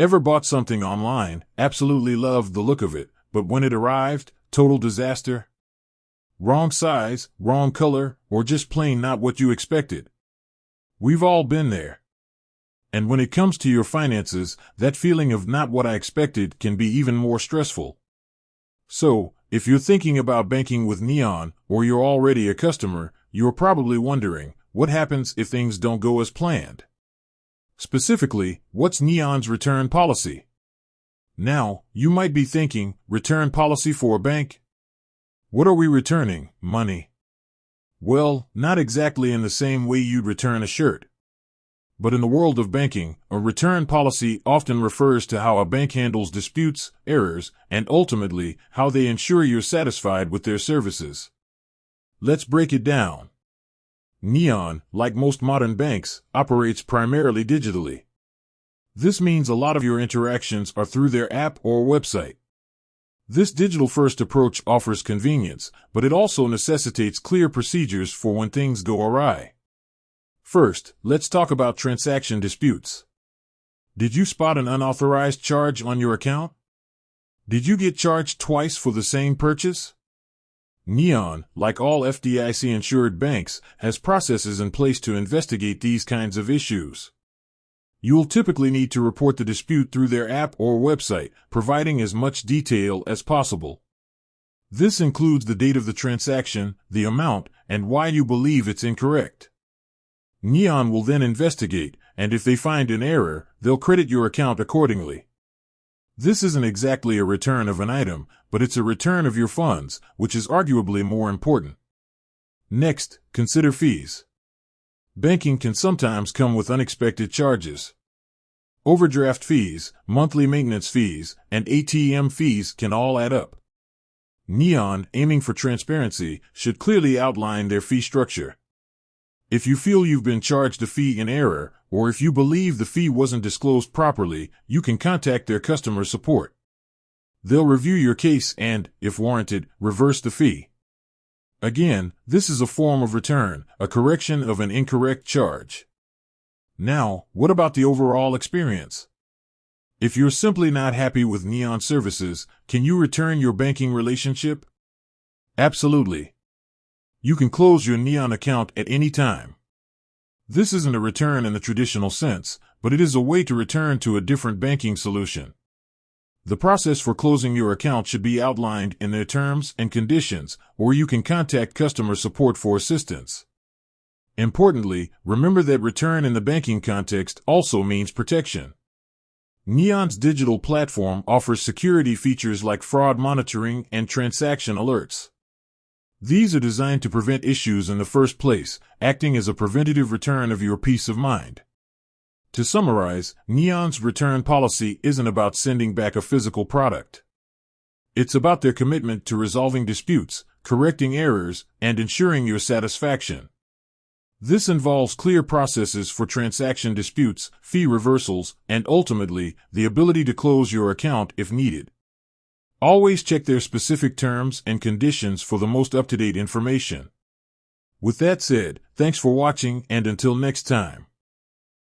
Ever bought something online, absolutely loved the look of it, but when it arrived, total disaster? Wrong size, wrong color, or just plain not what you expected? We've all been there. And when it comes to your finances, that feeling of not what I expected can be even more stressful. So, if you're thinking about banking with Neon, or you're already a customer, you're probably wondering, what happens if things don't go as planned? Specifically, what's Neon's return policy? Now, you might be thinking, return policy for a bank? What are we returning? Money? Well, not exactly in the same way you'd return a shirt. But in the world of banking, a return policy often refers to how a bank handles disputes, errors, and ultimately, how they ensure you're satisfied with their services. Let's break it down. Neon, like most modern banks, operates primarily digitally. This means a lot of your interactions are through their app or website. This digital-first approach offers convenience, but it also necessitates clear procedures for when things go awry. First, let's talk about transaction disputes. Did you spot an unauthorized charge on your account? Did you get charged twice for the same purchase? Neon, like all FDIC-insured banks, has processes in place to investigate these kinds of issues. You'll typically need to report the dispute through their app or website, providing as much detail as possible. This includes the date of the transaction, the amount, and why you believe it's incorrect. Neon will then investigate, and if they find an error, they'll credit your account accordingly. This isn't exactly a return of an item, but it's a return of your funds, which is arguably more important. Next, consider fees. Banking can sometimes come with unexpected charges. Overdraft fees, monthly maintenance fees, and ATM fees can all add up. Neon, aiming for transparency, should clearly outline their fee structure. If you feel you've been charged a fee in error, or if you believe the fee wasn't disclosed properly, you can contact their customer support. They'll review your case and, if warranted, reverse the fee. Again, this is a form of return, a correction of an incorrect charge. Now, what about the overall experience? If you're simply not happy with Neon services, can you return your banking relationship? Absolutely. You can close your Neon account at any time. This isn't a return in the traditional sense, but it is a way to return to a different banking solution. The process for closing your account should be outlined in their terms and conditions, or you can contact customer support for assistance. Importantly, remember that return in the banking context also means protection. Neon's digital platform offers security features like fraud monitoring and transaction alerts. These are designed to prevent issues in the first place, acting as a preventative return of your peace of mind. To summarize, Neon's return policy isn't about sending back a physical product. It's about their commitment to resolving disputes, correcting errors, and ensuring your satisfaction. This involves clear processes for transaction disputes, fee reversals, and ultimately, the ability to close your account if needed. Always check their specific terms and conditions for the most up-to-date information. With that said, thanks for watching and until next time.